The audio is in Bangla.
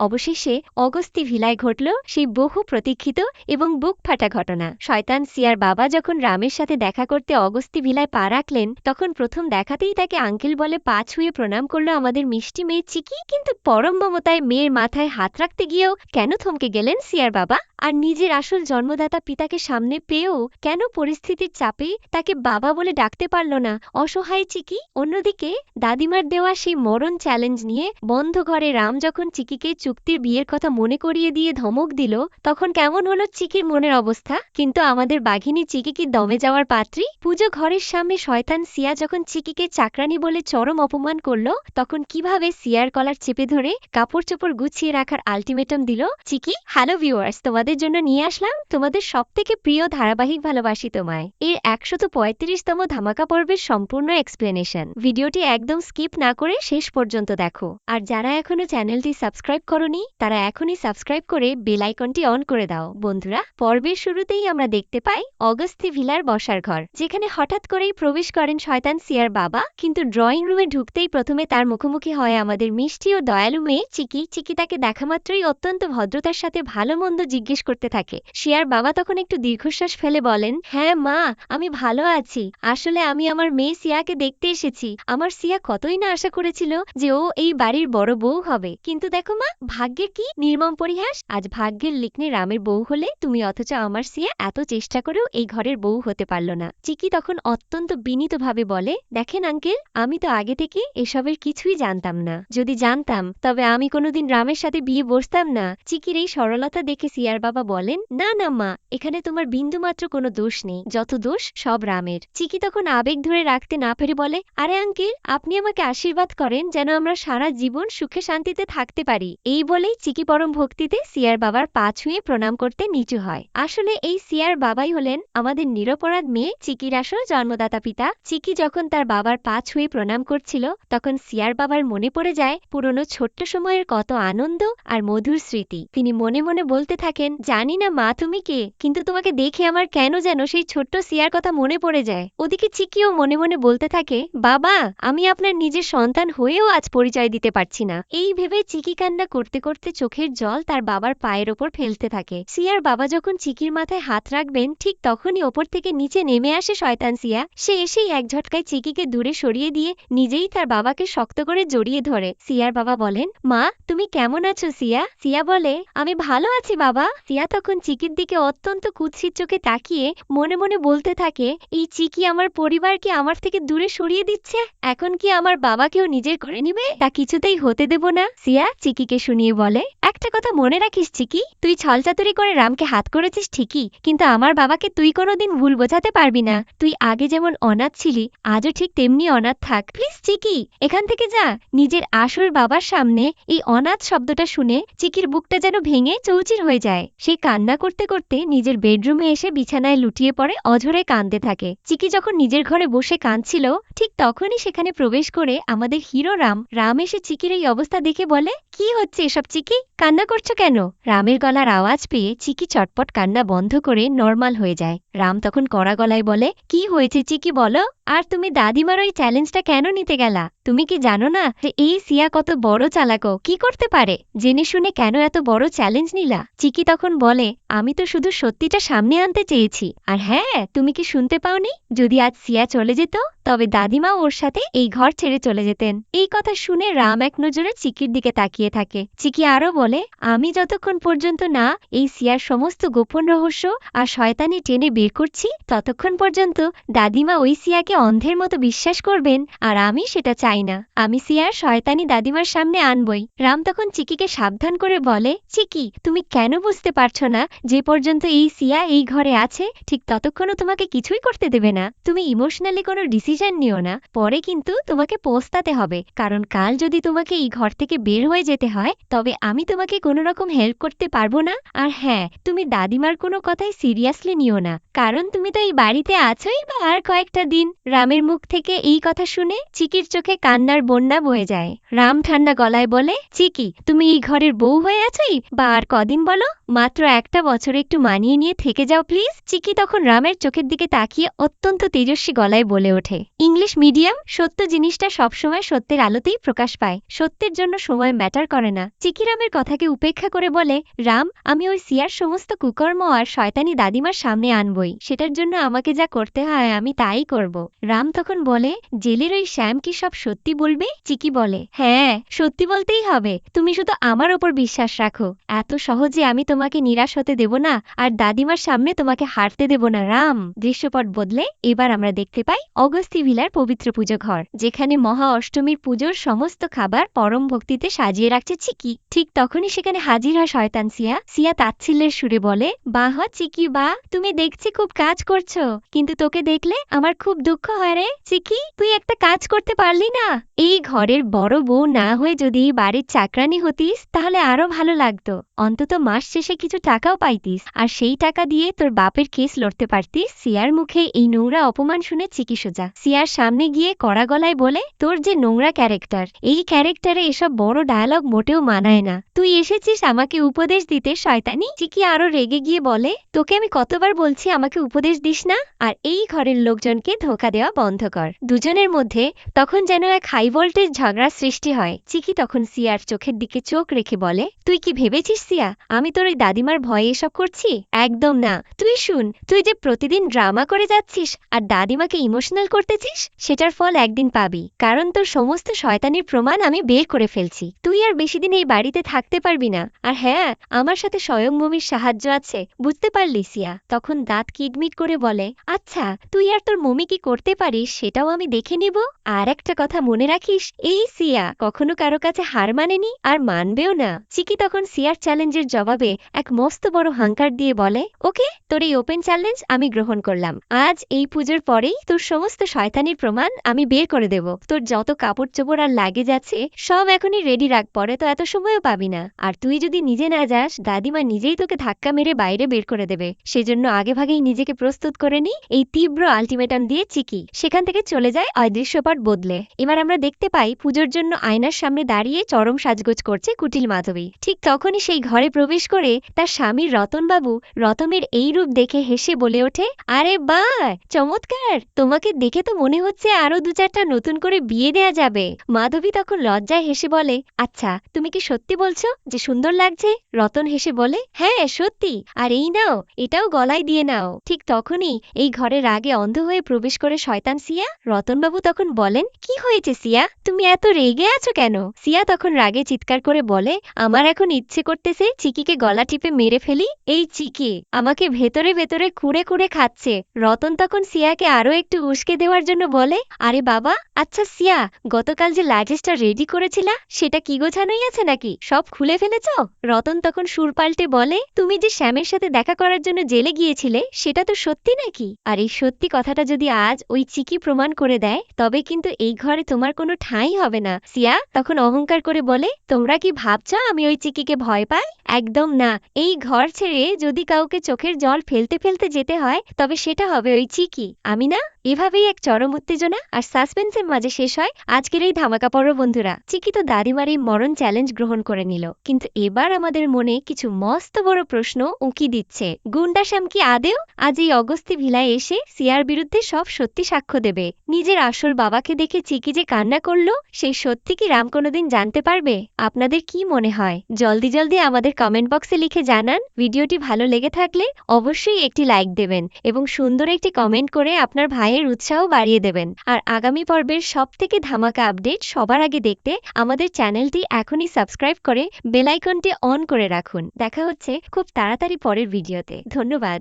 অবশেষে অগস্তি ভিলায় ঘটল সেই বহু প্রতীক্ষিত এবং বুক ফাটা ঘটনা। শয়তান সিয়ার বাবা যখন রামের সাথে দেখা করতে অগস্তি ভিলায় পা রাখলেন, তখন প্রথম দেখাতেই তাকে আঙ্কেল বলে পা ছুঁয়ে প্রণাম করল আমাদের মিষ্টি মেয়ে চিকি। কিন্তু পরম মমতায় মেয়ের মাথায় হাত রাখতে গিয়েও কেন থমকে গেলেন সিয়ার বাবা? আর নিজের আসল জন্মদাতা পিতাকে সামনে পেয়েও কেন পরিস্থিতির চাপে তাকে বাবা বলে ডাকতে পারল না অসহায় চিকি? অন্যদিকে দাদিমার দেওয়া সেই মরণ চ্যালেঞ্জ নিয়ে বন্ধ ঘরে রাম যখন চিকিকে চুক্তির বিয়ের কথা মনে করিয়ে দিয়ে ধমক দিল, তখন কেমন হলো চিকির মনের অবস্থা? কিন্তু আমাদের বাঘিনী চিকি কি দমে যাওয়ার পাত্রী? পুজো ঘরের সামনে শয়তান সিয়া যখন চিকিকে চাকরানি বলে চরম অপমান করল, তখন কিভাবে সিয়ার কলার চেপে ধরে কাপড় চোপড় গুছিয়ে রাখার আলটিমেটাম দিল চিকি। হ্যালো ভিউয়ার্স, তোমাদের জন্য নিয়ে আসলাম তোমাদের সবথেকে প্রিয় ধারাবাহিক ভালোবাসি তোমায় এর 135তম ধামাকা পর্বের সম্পূর্ণ এক্সপ্লেনেশন। ভিডিওটি একদম স্কিপ না করে শেষ পর্যন্ত দেখো। আর যারা এখনো চ্যানেলটি সাবস্ক্রাইব করনি তারা এখনই সাবস্ক্রাইব করে বেল আইকনটি অন করে দাও। বন্ধুরা, পর্বের শুরুতেই আমরা দেখতে পাই অগস্তি ভিলার বসার ঘর, যেখানে হঠাৎ করেই প্রবেশ করেন শয়তান সিয়ার বাবা। কিন্তু ড্রয়িং রুমে ঢুকতেই প্রথমে তার মুখোমুখি হয় আমাদের মিষ্টি ও দয়ালু মেয়ে চিকি। চিকি তাকে দেখামাত্রই অত্যন্ত ভদ্রতার সাথে ভালো মন্দ জিজ্ঞেস করতে থাকে। সিয়ার বাবা তখন একটু দীর্ঘশ্বাস ফেলে বলেন, হ্যাঁ মা, আমি ভালো আছি। আসলে আমি আমার মেয়ে সিয়াকে দেখতে এসেছি। আমার সিয়া কতই না আশা করেছিল যে ও এই বাড়ির বড় বউ হবে, কিন্তু দেখো মা, ভাগ্যের কি নির্মম পরিহাস। আজ ভাগ্যের লিখনে রামের বউ হলে তুমি, অথচ আমার সিয়া এত চেষ্টা করেও এই ঘরের বউ হতে পারল না। চিকি তখন অত্যন্ত বিনীতভাবে বলে, দেখেন আঙ্কেল, আমি তো আগে থেকে এসবের কিছুই জানতাম না। যদি জানতাম তবে আমি কোনোদিন রামের সাথে বিয়ে বসতাম না। চিকির এই সরলতা দেখে সিয়ার বাবা বলেন, না না মা, এখানে তোমার বিন্দুমাত্র কোনো দোষ নেই, যত দোষ সব রামের। চিকি তখন আবেগ ধরে রাখতে না পেরে বলে, আরে আঙ্কেল, আপনি আমাকে আশীর্বাদ করেন যেন আমরা সারা জীবন সুখে শান্তিতে থাকতে পারি। এই বলেই চিকি পরম ভক্তিতে সিয়ার বাবার পা ছুঁয়ে প্রণাম করতে নিচু হয়। আসলে এই সিয়ার বাবাই হলেন আমাদের নিরপরাধ মেয়ে চিকির আসল জন্মদাতা পিতা। চিকি যখন তার বাবার পা ছুঁয়ে প্রণাম করছিল, তখন সিয়ার বাবার মনে পড়ে যায় পুরনো ছোট্ট সময়ের কত আনন্দ আর মধুর স্মৃতি। তিনি মনে মনে বলতে থাকেন, জানি না মা তুমি কে, কিন্তু তোমাকে দেখে আমার কেন যেন সেই ছোট্ট সিয়ার কথা মনে পড়ে যায়। ওদিকে চিকিও মনে মনে বলতে থাকে, বাবা, আমি আপনার নিজের সন্তান হয়েও আজ পরিচয় দিতে পারছি না। এই ভেবে চিকি কান্না করতে করতে চোখের জল তার বাবার পায়ের ওপর ফেলতে থাকে। সিয়ার বাবা যখন চিকির মাথায় হাত রাখবেন, ঠিক তখনই ওপর থেকে নিচে নেমে আসে শয়তান সিয়া। সে এসেই এক ঝটকায় চিকিকে দূরে সরিয়ে দিয়ে নিজেই তার বাবাকে শক্ত করে জড়িয়ে ধরে। সিয়ার বাবা বলেন, মা, তুমি কেমন আছো সিয়া? সিয়া বলে, আমি ভালো আছি বাবা। সিয়া তখন চিকির দিকে অত্যন্ত কুৎসিত চোখে তাকিয়ে মনে মনে বলতে থাকে, এই চিকি আমার পরিবারকে আমার থেকে দূরে সরিয়ে দিচ্ছে। এখন কি আমার বাবাকেও নিজের করে নিবে? তা কিছুতেই হতে দেব না। সিয়া চিকিকে শুনিয়ে বলে, একটা কথা মনে রাখিস চিকি, তুই ছলচাতুরি করে রামকে হাত করেছিস ঠিকই, কিন্তু আমার বাবাকে তুই কোনোদিন ভুল বোঝাতে পারবি না। তুই আগে যেমন অনাথ ছিলি, আজও ঠিক তেমনি অনাথ থাক। প্লিজ চিকি, এখান থেকে যা। নিজের আসল বাবার সামনে এই অনাথ শব্দটা শুনে চিকির বুকটা যেন ভেঙে চৌচির হয়ে যায়। সে কান্না করতে করতে নিজের বেডরুমে এসে বিছানায় লুটিয়ে পড়ে অঝরে কাঁদতে থাকে। চিকি যখন নিজের ঘরে বসে কাঁদছিল, ঠিক তখনই সেখানে প্রবেশ করে আমাদের হিরো রাম। রাম এসে চিকির এই অবস্থা দেখে বলে, কি হচ্ছে এসব চিকি? কান্না করছো কেন? রামের গলার আওয়াজ পেয়ে চিকি চটপট কান্না বন্ধ করে নর্মাল হয়ে যায়। রাম তখন কড়া গলায় বলে, কি হয়েছে চিকি বলো? আর তুমি দাদিমার ওই চ্যালেঞ্জটা কেন নিতে গেলা? তুমি কি জানো না যে এই সিয়া কত বড় চালাকো, কি করতে পারে? জেনে শুনে কেন এত বড় চ্যালেঞ্জ নিলা? চিকি তখন বলে, আমি তো শুধু সত্যিটা সামনে আনতে চেয়েছি। আর হ্যাঁ, তুমি কি শুনতে পাওনি? যদি আজ সিয়া চলে যেত, তবে দাদিমা ওর সাথে এই ঘর ছেড়ে চলে যেতেন। এই কথা শুনে রাম এক নজরে চিকির দিকে তাকিয়ে থাকে। চিকি আরো বলে, আমি যতক্ষণ পর্যন্ত না এই সিয়ার সমস্ত গোপন রহস্য আর শয়তানি টেনে বের করছি, ততক্ষণ পর্যন্ত দাদিমা ওই সিয়াকে অন্ধের মতো বিশ্বাস করবেন, আর আমি সেটা চাই না। আমি সিয়ার শয়তানি দাদিমার সামনে আনবই। রাম তখন চিকিকে সাবধান করে বলে, চিকি, তুমি কেন বুঝতে পারছো না যে পর্যন্ত এই সিয়া এই ঘরে আছে, ঠিক ততক্ষণও তোমাকে কিছুই করতে দেবে না। তুমি ইমোশনালি কোনো ডিসিশন নিও না, পরে কিন্তু তোমাকে পস্তাতে হবে। কারণ কাল যদি তোমাকে এই ঘর থেকে বের হয়ে যেতে হয়, তবে আমি তোমাকে কোনো রকম হেল্প করতে পারবো না। আর হ্যাঁ, তুমি দাদিমার কোনো কথাই সিরিয়াসলি নিও না, কারণ তুমি তো এই বাড়িতে আছোই বা আর কয়েকটা দিন। রামের মুখ থেকে এই কথা শুনে চিকির চোখে কান্নার বন্যা বয়ে যায়। রাম ঠান্ডা গলায় বলে, চিকি, তুমি এই ঘরের বউ হয়ে আছোই বা আর কদিন বলো, মাত্র একটা বছর একটু মানিয়ে নিয়ে থেকে যাও প্লিজ। চিকি তখন রামের চোখের দিকে তাকিয়ে অত্যন্ত তেজস্বী গলায় বলে ওঠে, ইংলিশ মিডিয়াম, সত্য জিনিসটা সবসময় সত্যের আলোতেই প্রকাশ পায়, সত্যের জন্য সময় ম্যাটার করে না। চিকি রামের কথাকে উপেক্ষা করে বলে, রাম, আমি ওই সিয়ার সমস্ত কুকর্ম আর শয়তানি দাদিমার সামনে আনবই, সেটার জন্য আমাকে যা করতে হয় আমি তাই করব। রাম তখন বলে, জেলের ওই শ্যাম কি সব সত্যি বলবে? চিকি বলে, হ্যাঁ, সত্যি বলতেই হবে, তুমি শুধু আমার ওপর বিশ্বাস রাখো, এত সহজে আমি তোমাকে নিরাশ হতে দেব না, আর দাদিমার সামনে তোমাকে হারতে দেব না। রাম। দৃশ্যপট বদলে এবার আমরা দেখতে পাই অগস্তি ভিলার পবিত্র পুজো ঘর, যেখানে মহা অষ্টমীর পুজোর সমস্ত খাবার পরম ভক্তিতে সাজিয়ে রাখছে চিকি। ঠিক তখনই সেখানে হাজির হয় শয়তান সিয়া। সিয়া তাচ্ছিল্যের সুরে বলে, বাহ চিকি বা, তুমি দেখছি খুব কাজ করছো, কিন্তু তোকে দেখলে আমার খুব দুঃখ হয় রে। চিকি, তুই একটা কাজ করতে পারলি না? এই ঘরের বড় বউ না হয়ে যদি বাড়ির চাকরানি হতিস তাহলে আরো ভালো লাগতো, অন্তত মাস শেষে কিছু টাকাও পাইতিস, আর সেই টাকা দিয়ে তোর বাপের কেস লড়তে পারতিস। সিয়ার মুখে এই নোংরা অপমান শুনে চিকি সোজা সিয়ার সামনে গিয়ে কড়া গলায় বলে, তোর যে নোংরা ক্যারেক্টার, এই ক্যারেক্টারে এসব বড় ডায়ালগ মোটেও মানায় না, তুই এসেছিস আমাকে উপদেশ দিতে শয়তানি। চিকি আরো রেগে গিয়ে বলে, তোকে আমি কতবার বলছি আমাকে উপদেশ দিস না, আর এই ঘরের লোকজনকে ধোঁকা দেওয়া বন্ধ কর। দুজনের মধ্যে তখন যেন এক হাই ভোল্টেজ ঝগড়ার সৃষ্টি হয়। চিকি তখন সিয়ার চোখের দিকে চোখ রেখে বলে, তুই কি ভেবেছিস সিয়া আমি তোর ওই দাদিমার ভয়ে এসব করছি? একদম না। তুই শুন, তুই যে প্রতিদিন ড্রামা করে যাচ্ছিস আর দাদিমাকে ইমোশনাল করতেছিস, সেটার ফল একদিন পাবি, কারণ তোর সমস্ত শয়তানির প্রমাণ আমি বের করে ফেলছি। তুই আর বেশি দিন এই বাড়িতে থাকতে পারবি না, আর হ্যাঁ, আমার সাথে স্বয়ংভূমির সাহায্য আছে, বুঝতে পারলি? সিয়া তখন দাঁত কিটমিট করে বলে, আচ্ছা, তুই আর তোর মমি কি করতে পারিস সেটাও আমি দেখে নিব। আর একটা কথা মনে রাখিস, এই সিয়া কখনো কারো কাছে হার মানেনি আর মানবেও না। চিকি তখন সিয়ার চ্যালেঞ্জের জবাবে এক মস্ত বড় হাঙ্কার দিয়ে বলে, ওকে, তোর এই ওপেন চ্যালেঞ্জ আমি গ্রহণ করলাম। আজ এই পুজোর পরেই তোর সমস্ত শয়তানির প্রমাণ আমি বের করে দেব। তোর যত কাপড় চোপড় আর লাগে যাচ্ছে সব এখনই রেডি রাখ, পরে তো এত সময়ও পাবি না। আর তুই যদি নিজে না যাস, দাদিমা নিজেই তোকে ধাক্কা মেরে বাইরে বের করে দেবে, সেজন্য আগেভাগেই নিজেকে প্রস্তুত করে নি। এই তীব্র আলটিমেটাম দিয়ে চিকি সেখান থেকে চলে যায় অদৃশ্যপট বদলে। এবার আমরা দেখতে পাই পুজোর জন্য আয়নার সামনে দাঁড়িয়ে চরম সাজগোজ করছে কুটিল মাধবী। ঠিক তখনই সেই ঘরে প্রবেশ করে তার স্বামীর রতনবাবু রতনের এই রূপ দেখে হেসে বলে ওঠে, আরে বাহ, চমৎকার, তোমাকে দেখে তো মনে হচ্ছে আরো দু চারটা নতুন করে বিয়ে দেয়া যাবে। মাধবী তখন লজ্জায় হেসে বলে, আচ্ছা, তুমি কি সত্যি বলছো যে সুন্দর লাগছে? রতন হেসে বলে, হ্যাঁ সত্যি, আর এই নাও, এটাও গলায় দিয়ে নাও। ঠিক তখনই এই ঘরের আগে অন্ধ হয়ে প্রবেশ করে শয়তান সিয়া। রতনবাবু তখন বলেন, কি হয়েছে সিয়া, তুমি এত রেগে আছো কেন? সিয়া তখন রাগে চিৎকার করে বলে, আমার এখন ইচ্ছে করতেছে চিকিকে গলা টিপে মেরে ফেলি। এই চিকি আমাকে ভেতরে ভেতরে খুঁড়ে খুঁড়ে খাচ্ছে। রতন তখন সিয়াকে আরো একটু উস্কে দেওয়ার জন্য বলে, আরে বাবা, আচ্ছা সিয়া, গতকাল যে লাগেজটা রেডি করেছিলা সেটা কি গোছানোই আছে নাকি, সব খুলে ফেলেছ? রতন তখন সুর পাল্টে বলে, তুমি যে শ্যামের সাথে দেখা করার জন্য জেলে গিয়েছিলে সেটা তো সত্যি নাকি? আর এই সত্যি কথাটা যদি আজ ওই চিকি প্রমাণ করে দেয় তবে কিন্তু এই ঘরে তোমার কোনো ঠাঁই হবে না। সিয়া তখন অহংকার করে বলে, তোমরা কি ভাবছ আমি ওই চিকিকে ভয় পাই? একদম না। এই ঘর ছেড়ে যদি কাউকে চোখের জল ফেলতে ফেলতে যেতে হয় তবে সেটা হবে ওই চিকি, আমি না। এভাবেই এক চরম উত্তেজনা আর সাসপেন্সের মাঝে শেষ হয় আজকের এই ধামাকা পর্ব। বন্ধুরা, চিকি তো দাদিমার এই মরণ চ্যালেঞ্জ গ্রহণ করে নিল, কিন্তু এবার আমাদের মনে কিছু মস্ত বড় প্রশ্ন উঁকি দিচ্ছে। গুন্ডা শ্যাম কি আদেও আজ এই অগস্তি ভিলায় এসে সিয়ার বিরুদ্ধে সব সত্যি সাক্ষ্য দেবে? নিজের আসল বাবাকে দেখে চিকি যে কান্না করলো সেই সত্যি কি রাম কোনোদিন জানতে পারবে? আপনাদের কি মনে হয়? জলদি জলদি আমাদের কমেন্ট বক্সে লিখে জানান। ভিডিওটি ভালো লেগে থাকলে অবশ্যই একটি লাইক দেবেন এবং সুন্দর একটি কমেন্ট করে আপনার ভাইয়ের উৎসাহ বাড়িয়ে দেবেন। আর আগামী পর্বের সব থেকে ধামাকা আপডেট সবার আগে দেখতে আমাদের চ্যানেলটি এখনই সাবস্ক্রাইব করে বেল আইকনটি অন করে রাখুন। দেখা হচ্ছে খুব তাড়াতাড়ি পরের ভিডিওতে। ধন্যবাদ।